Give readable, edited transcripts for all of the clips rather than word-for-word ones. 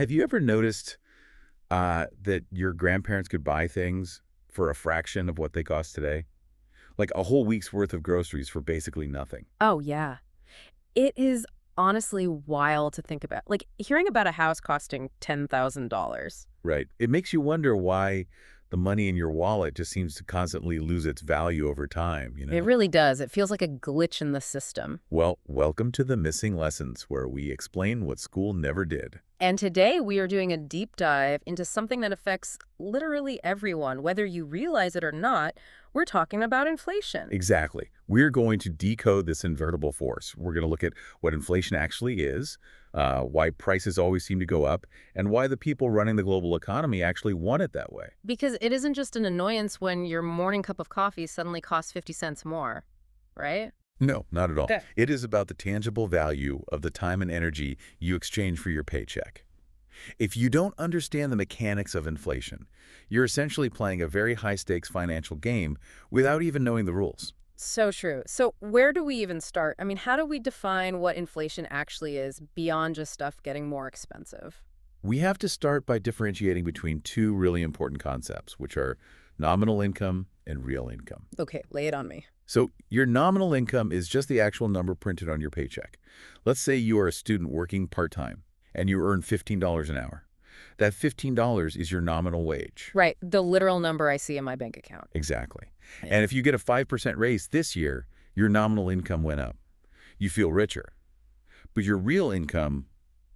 Have you ever noticed that your grandparents could buy things for a fraction of what they cost today? Like a whole week's worth of groceries for basically nothing. Oh, yeah. It is honestly wild to think about. Like, hearing about a house costing $10,000. Right. It makes you wonder why the money in your wallet just seems to constantly lose its value over time, you It know? really does. It feels like a glitch in the system. Well, welcome to the Missing Lessons, where we explain what school never did. And today we are doing a deep dive into something that affects literally everyone, whether you realize it or not. We're talking about inflation. Exactly. We're going to decode this invertible force. We're going to look at what inflation actually is, why prices always seem to go up, and why the people running the global economy actually want it that way. Because it isn't just an annoyance when your morning cup of coffee suddenly costs 50 cents more, right? No, not at all. Okay. It is about the tangible value of the time and energy you exchange for your paycheck. If you don't understand the mechanics of inflation, you're essentially playing a very high-stakes financial game without even knowing the rules. So true. So where do we even start? I mean, how do we define what inflation actually is beyond just stuff getting more expensive? We have to start by differentiating between two really important concepts, which are nominal income and real income. Okay, lay it on me. So your nominal income is just the actual number printed on your paycheck. Let's say you are a student working part-time and you earn $15 an hour. That $15 is your nominal wage. Right, the literal number I see in my bank account. Exactly. Yeah. And if you get a 5% raise this year, your nominal income went up. You feel richer. But your real income,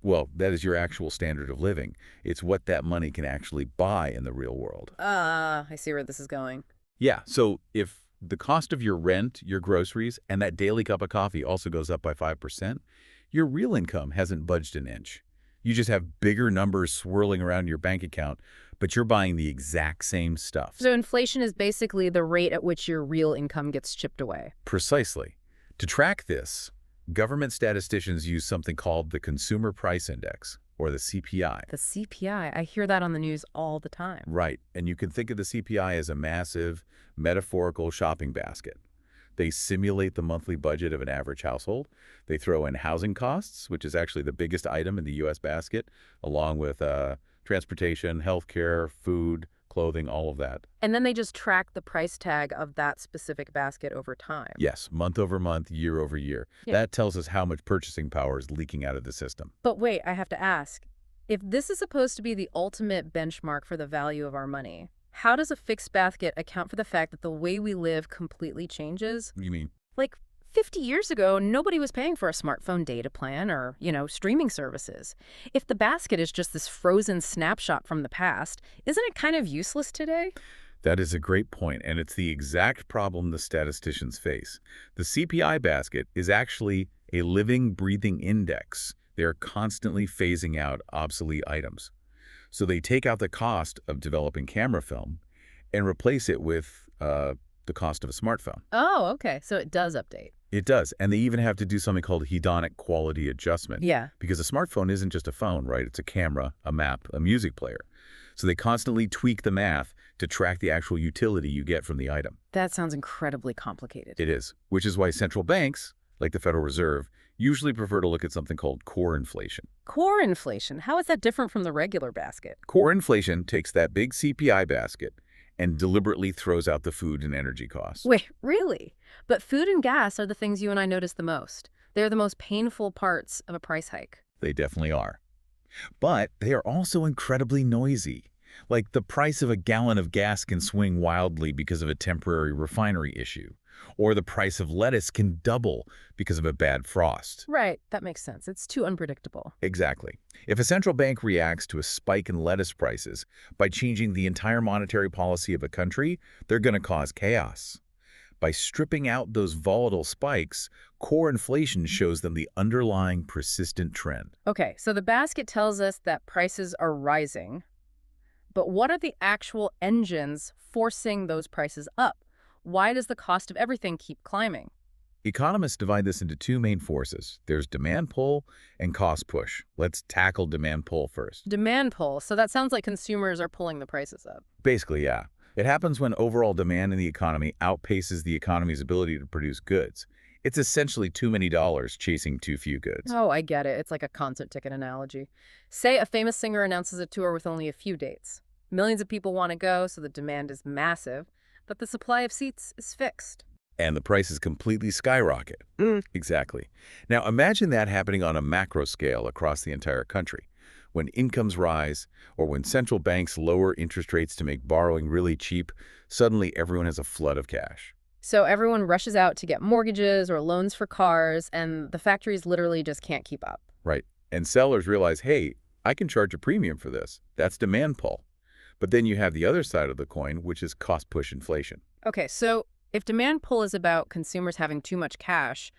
well, that is your actual standard of living. It's what that money can actually buy in the real world. I see where this is going. Yeah, so if the cost of your rent, your groceries, and that daily cup of coffee also goes up by 5%, your real income hasn't budged an inch. You just have bigger numbers swirling around your bank account, but you're buying the exact same stuff. So inflation is basically the rate at which your real income gets chipped away. Precisely. To track this, government statisticians use something called the Consumer Price Index, or the CPI. The CPI, I hear that on the news all the time. Right, and you can think of the CPI as a massive, metaphorical shopping basket. They simulate the monthly budget of an average household. They throw in housing costs, which is actually the biggest item in the U.S. basket, along with transportation, healthcare, food, clothing, all of that. And then they just track the price tag of that specific basket over time. Yes, month over month, year over year. Yeah. That tells us how much purchasing power is leaking out of the system. But wait, I have to ask, if this is supposed to be the ultimate benchmark for the value of our money, how does a fixed basket account for the fact that the way we live completely changes? You mean? Like 50 years ago, nobody was paying for a smartphone data plan or, streaming services. If the basket is just this frozen snapshot from the past, isn't it kind of useless today? That is a great point, and it's the exact problem the statisticians face. The CPI basket is actually a living, breathing index. They are constantly phasing out obsolete items. So they take out the cost of developing camera film and replace it with the cost of a smartphone. Oh, okay. So it does update. It does, and they even have to do something called hedonic quality adjustment. Yeah. Because a smartphone isn't just a phone, right? It's a camera, a map, a music player. So they constantly tweak the math to track the actual utility you get from the item. That sounds incredibly complicated. It is, which is why central banks, like the Federal Reserve, usually prefer to look at something called core inflation. Core inflation, how is that different from the regular basket? Core inflation takes that big CPI basket and deliberately throws out the food and energy costs. Wait, really? But food and gas are the things you and I notice the most. They're the most painful parts of a price hike. They definitely are. But they are also incredibly noisy. Like the price of a gallon of gas can swing wildly because of a temporary refinery issue. Or the price of lettuce can double because of a bad frost. Right, that makes sense. It's too unpredictable. Exactly. If a central bank reacts to a spike in lettuce prices by changing the entire monetary policy of a country, they're going to cause chaos. By stripping out those volatile spikes, core inflation shows them the underlying persistent trend. Okay, so the basket tells us that prices are rising. But what are the actual engines forcing those prices up? Why does the cost of everything keep climbing? Economists divide this into two main forces. There's demand pull and cost push. Let's tackle demand pull first. Demand pull. So that sounds like consumers are pulling the prices up. Basically, yeah. It happens when overall demand in the economy outpaces the economy's ability to produce goods. It's essentially too many dollars chasing too few goods. Oh, I get it. It's like a concert ticket analogy. Say a famous singer announces a tour with only a few dates. Millions of people want to go, so the demand is massive, but the supply of seats is fixed. And the prices completely skyrocket. Exactly. Now imagine that happening on a macro scale across the entire country. When incomes rise, or when central banks lower interest rates to make borrowing really cheap, suddenly everyone has a flood of cash. So everyone rushes out to get mortgages or loans for cars, and the factories literally just can't keep up. Right. And sellers realize, hey, I can charge a premium for this. That's demand pull. But then you have the other side of the coin, which is cost push inflation. Okay, so if demand pull is about consumers having too much cash,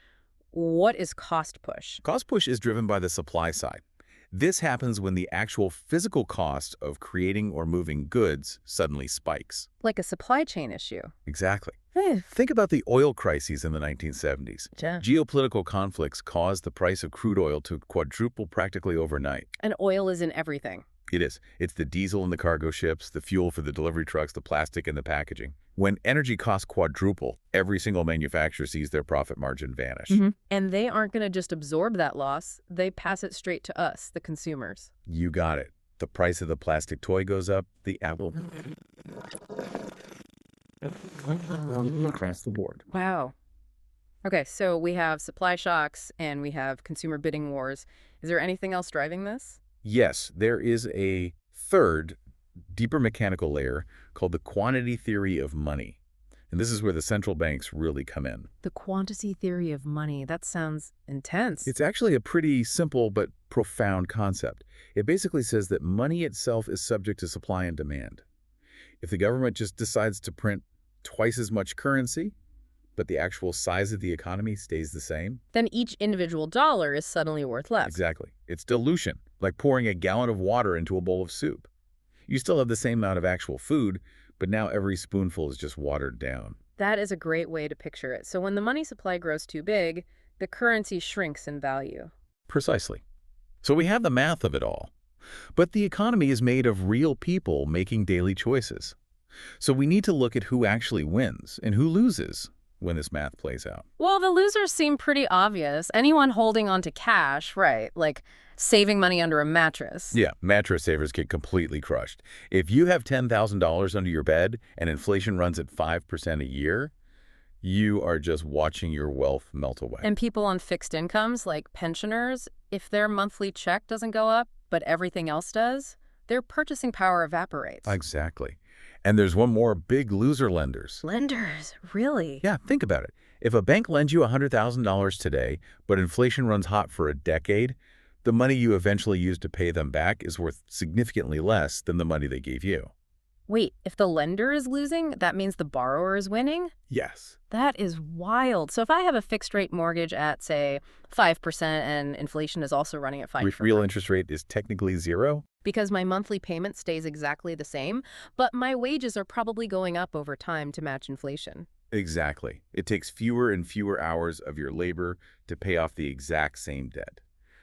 what is cost push? Cost push is driven by the supply side. This happens when the actual physical cost of creating or moving goods suddenly spikes. Like a supply chain issue. Exactly. Eh, Think about the oil crises in the 1970s. yeah. Geopolitical conflicts caused the price of crude oil to quadruple practically overnight. And oil is in everything. It is. It's the diesel in the cargo ships, the fuel for the delivery trucks, the plastic and the packaging. When energy costs quadruple, every single manufacturer sees their profit margin vanish. And they aren't going to just absorb that loss. They pass it straight to us, the consumers. You got it. The price of the plastic toy goes up, the apple across the board. Wow. Okay, so we have supply shocks and we have consumer bidding wars. Is there anything else driving this? Yes, there is a third, deeper mechanical layer called the quantity theory of money. And this is where the central banks really come in. The quantity theory of money. That sounds intense. It's actually a pretty simple but profound concept. It basically says that money itself is subject to supply and demand. If the government just decides to print twice as much currency, but the actual size of the economy stays the same. Then each individual dollar is suddenly worth less. Exactly. It's dilution, like pouring a gallon of water into a bowl of soup. You still have the same amount of actual food, but now every spoonful is just watered down. That is a great way to picture it. So when the money supply grows too big, the currency shrinks in value. Precisely. So we have the math of it all. But the economy is made of real people making daily choices. So we need to look at who actually wins and who loses when this math plays out. Well, the losers seem pretty obvious. Anyone holding on to cash, right, like saving money under a mattress. Yeah, mattress savers get completely crushed. If you have $10,000 under your bed and inflation runs at 5% a year, you are just watching your wealth melt away. And people on fixed incomes, like pensioners, if their monthly check doesn't go up, but everything else does, their purchasing power evaporates. Exactly. And there's one more: big loser lenders. Lenders, really? Yeah, think about it. If a bank lends you $100,000 today, but inflation runs hot for a decade, the money you eventually use to pay them back is worth significantly less than the money they gave you. Wait, if the lender is losing, that means the borrower is winning? Yes. That is wild. So if I have a fixed rate mortgage at, say, 5% and inflation is also running at 5%. Real interest rate is technically zero? Because my monthly payment stays exactly the same, but my wages are probably going up over time to match inflation. Exactly. It takes fewer and fewer hours of your labor to pay off the exact same debt.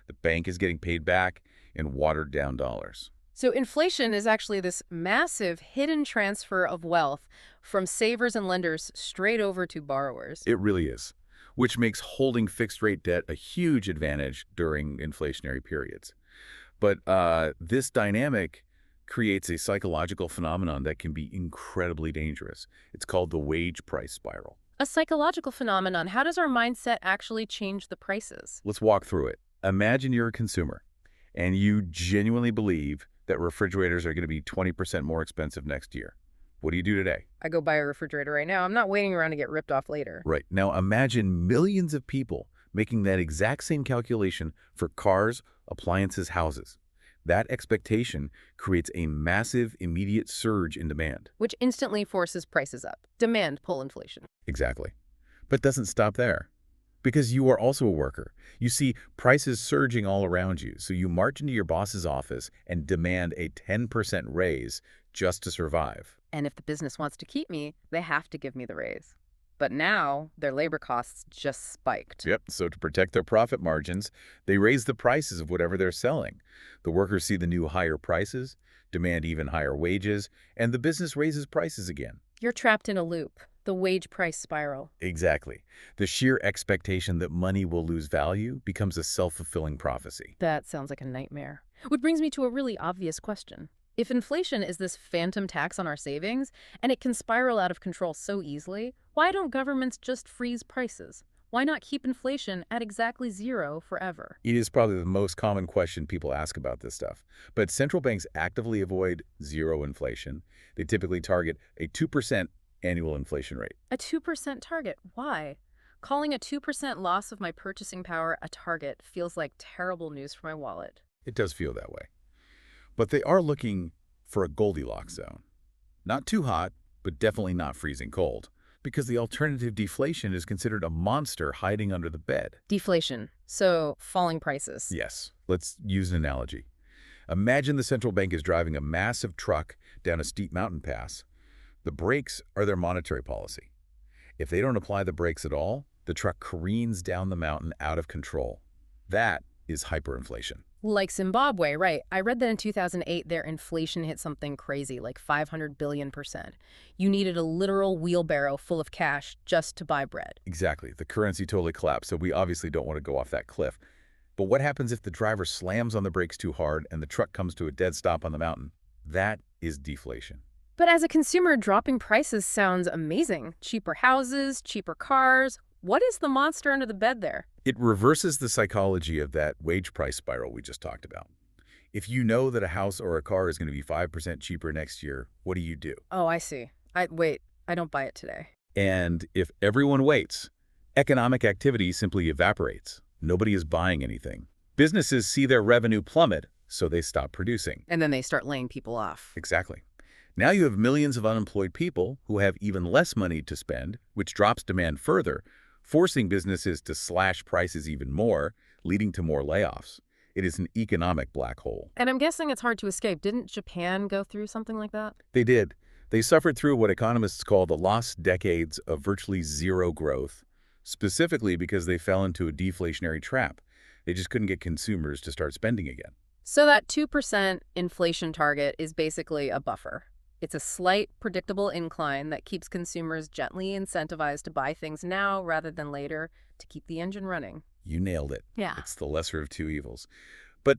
The bank is getting paid back in watered-down dollars. So inflation is actually this massive hidden transfer of wealth from savers and lenders straight over to borrowers. It really is, which makes holding fixed-rate debt a huge advantage during inflationary periods. But this dynamic creates a psychological phenomenon that can be incredibly dangerous. It's called the wage price spiral. A psychological phenomenon. How does our mindset actually change the prices? Let's walk through it. Imagine you're a consumer, and you genuinely believe that refrigerators are going to be 20% more expensive next year. What do you do today? I go buy a refrigerator right now. I'm not waiting around to get ripped off later. Right. Now imagine millions of people making that exact same calculation for cars, appliances, houses. That expectation creates a massive, immediate surge in demand. Which instantly forces prices up. Demand pull inflation. Exactly. But doesn't stop there. Because you are also a worker. You see prices surging all around you, so you march into your boss's office and demand a 10% raise just to survive. And if the business wants to keep me, they have to give me the raise. But now, their labor costs just spiked. Yep, so to protect their profit margins, they raise the prices of whatever they're selling. The workers see the new higher prices, demand even higher wages, and the business raises prices again. You're trapped in a loop. The wage price spiral. Exactly. The sheer expectation that money will lose value becomes a self-fulfilling prophecy. That sounds like a nightmare. Which brings me to a really obvious question. If inflation is this phantom tax on our savings, and it can spiral out of control so easily, why don't governments just freeze prices? Why not keep inflation at exactly zero forever? It is probably the most common question people ask about this stuff. But central banks actively avoid zero inflation. They typically target a 2% annual inflation rate. A 2% target. Why? Calling a 2% loss of my purchasing power a target feels like terrible news for my wallet. It does feel that way. But they are looking for a Goldilocks zone. Not too hot, but definitely not freezing cold. Because the alternative deflation is considered a monster hiding under the bed. Deflation. So, falling prices. Yes, let's use an analogy. Imagine the central bank is driving a massive truck down a steep mountain pass. The brakes are their monetary policy. If they don't apply the brakes at all, the truck careens down the mountain out of control. That is hyperinflation. Like Zimbabwe, right. I read that in 2008, their inflation hit something crazy, like 500 billion%. You needed a literal wheelbarrow full of cash just to buy bread. Exactly. The currency totally collapsed, so we obviously don't want to go off that cliff. But what happens if the driver slams on the brakes too hard and the truck comes to a dead stop on the mountain? That is deflation. But as a consumer, dropping prices sounds amazing. Cheaper houses, cheaper cars. What is the monster under the bed there? It reverses the psychology of that wage price spiral we just talked about. If you know that a house or a car is going to be 5% cheaper next year, what do? Oh, I see. Wait, I don't buy it today. And if everyone waits, economic activity simply evaporates. Nobody is buying anything. Businesses see their revenue plummet, so they stop producing. And then they start laying people off. Exactly. Now you have millions of unemployed people who have even less money to spend, which drops demand further, forcing businesses to slash prices even more, leading to more layoffs. It is an economic black hole. And I'm guessing it's hard to escape. Didn't Japan go through something like that? They did. They suffered through what economists call the lost decades of virtually zero growth, specifically because they fell into a deflationary trap. They just couldn't get consumers to start spending again. So that 2% inflation target is basically a buffer. It's a slight, predictable incline that keeps consumers gently incentivized to buy things now rather than later to keep the engine running. You nailed it. Yeah. It's the lesser of two evils. But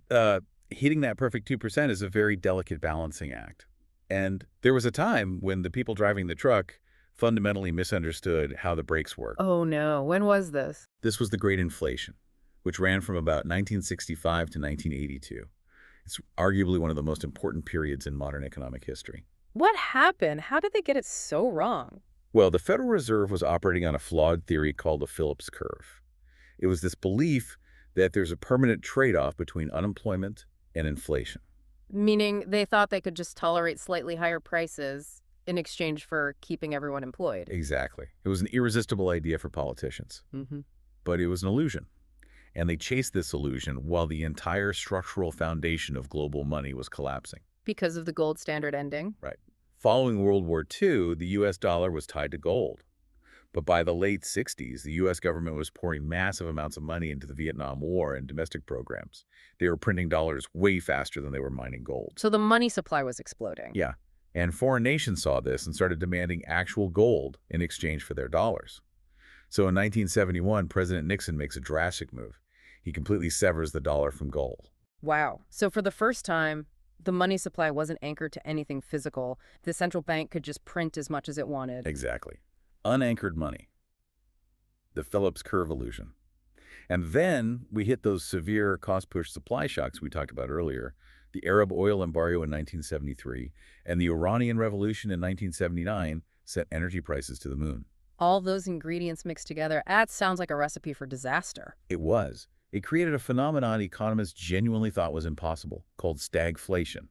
hitting that perfect 2% is a very delicate balancing act. And there was a time when the people driving the truck fundamentally misunderstood how the brakes work. Oh no, when was this? This was the Great Inflation, which ran from about 1965 to 1982. It's arguably one of the most important periods in modern economic history. What happened? How did they get it so wrong? Well, the Federal Reserve was operating on a flawed theory called the Phillips curve. It was this belief that there's a permanent trade-off between unemployment and inflation. Meaning they thought they could just tolerate slightly higher prices in exchange for keeping everyone employed. Exactly. It was an irresistible idea for politicians. But it was an illusion. And they chased this illusion while the entire structural foundation of global money was collapsing. Because of the gold standard ending? Right. Following World War II, the U.S. dollar was tied to gold. But by the late 60s, the U.S. government was pouring massive amounts of money into the Vietnam War and domestic programs. They were printing dollars way faster than they were mining gold. So the money supply was exploding. Yeah. And foreign nations saw this and started demanding actual gold in exchange for their dollars. So in 1971, President Nixon makes a drastic move. He completely severs the dollar from gold. Wow. So for the first time, the money supply wasn't anchored to anything physical. The central bank could just print as much as it wanted. Exactly. Unanchored money. The Phillips curve illusion. And then we hit those severe cost-push supply shocks we talked about earlier, the Arab oil embargo in 1973 and the Iranian Revolution in 1979 set energy prices to the moon. All those ingredients mixed together, that sounds like a recipe for disaster. It was. It created a phenomenon economists genuinely thought was impossible, called stagflation.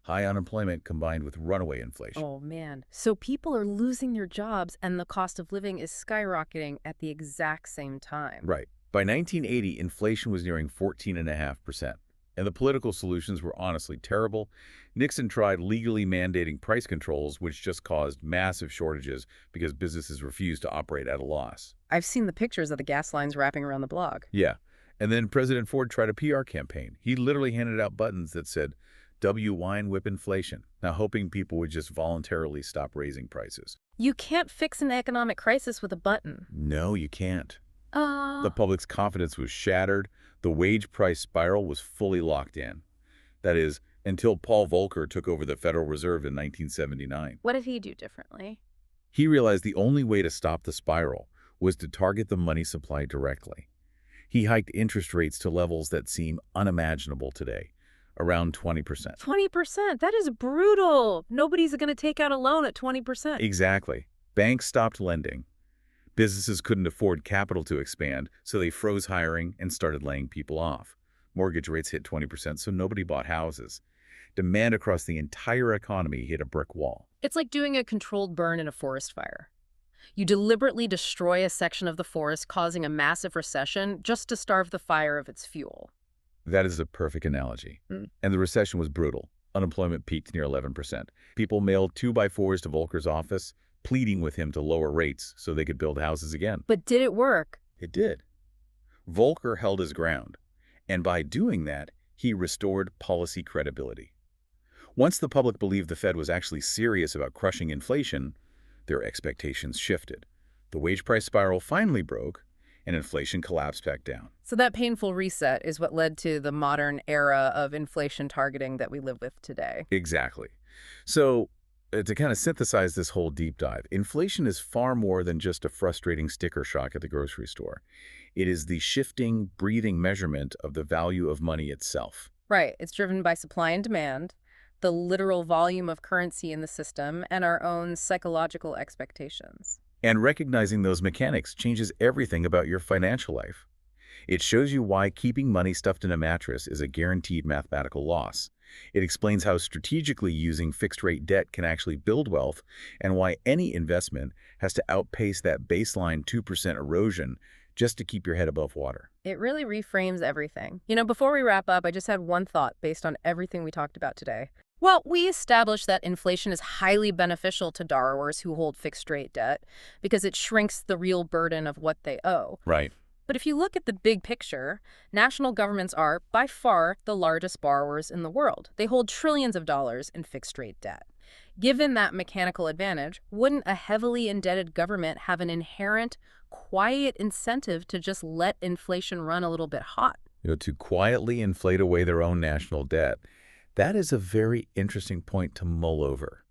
High unemployment combined with runaway inflation. Oh, man. So people are losing their jobs and the cost of living is skyrocketing at the exact same time. Right. By 1980, inflation was nearing 14.5%. And the political solutions were honestly terrible. Nixon tried legally mandating price controls, which just caused massive shortages because businesses refused to operate at a loss. I've seen the pictures of the gas lines wrapping around the block. Yeah. And then President Ford tried a PR campaign. He literally handed out buttons that said, "W wine whip inflation," now hoping people would just voluntarily stop raising prices. You can't fix an economic crisis with a button. No, you can't. Uh, The public's confidence was shattered. The wage price spiral was fully locked in. That is, until Paul Volcker took over the Federal Reserve in 1979. what did he do differently? He realized the only way to stop the spiral was to target the money supply directly. He hiked interest rates to levels that seem unimaginable today, around 20%. 20%? That is brutal. Nobody's going to take out a loan at 20%. Exactly. Banks stopped lending. Businesses couldn't afford capital to expand, so they froze hiring and started laying people off. Mortgage rates hit 20%, so nobody bought houses. Demand across the entire economy hit a brick wall. It's like doing a controlled burn in a forest fire. You deliberately destroy a section of the forest, causing a massive recession just to starve the fire of its fuel. That is a perfect analogy. Mm. And the recession was brutal. Unemployment peaked near 11%. People mailed 2x4s to Volcker's office, pleading with him to lower rates so they could build houses again. But did it work? It did. Volcker held his ground, and by doing that, he restored policy credibility. Once the public believed the Fed was actually serious about crushing inflation, their expectations shifted. The wage price spiral finally broke, and inflation collapsed back down. So that painful reset is what led to the modern era of inflation targeting that we live with today. Exactly. So, to kind of synthesize this whole deep dive, inflation is far more than just a frustrating sticker shock at the grocery store. It is the shifting, breathing measurement of the value of money itself. Right. It's driven by supply and demand, the literal volume of currency in the system, and our own psychological expectations. And recognizing those mechanics changes everything about your financial life. It shows you why keeping money stuffed in a mattress is a guaranteed mathematical loss. It explains how strategically using fixed-rate debt can actually build wealth, and why any investment has to outpace that baseline 2% erosion just to keep your head above water. It really reframes everything. Before we wrap up, I just had one thought based on everything we talked about today. Well, we established that inflation is highly beneficial to borrowers who hold fixed-rate debt because it shrinks the real burden of what they owe. Right. But if you look at the big picture, national governments are, by far, the largest borrowers in the world. They hold trillions of dollars in fixed-rate debt. Given that mechanical advantage, wouldn't a heavily indebted government have an inherent, quiet incentive to just let inflation run a little bit hot? To quietly inflate away their own national debt. That is a very interesting point to mull over.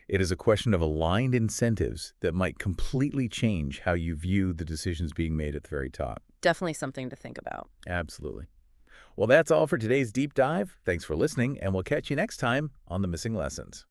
It is a question of aligned incentives that might completely change how you view the decisions being made at the very top. Definitely something to think about. Absolutely. Well, that's all for today's deep dive. Thanks for listening, and we'll catch you next time on The Missing Lessons.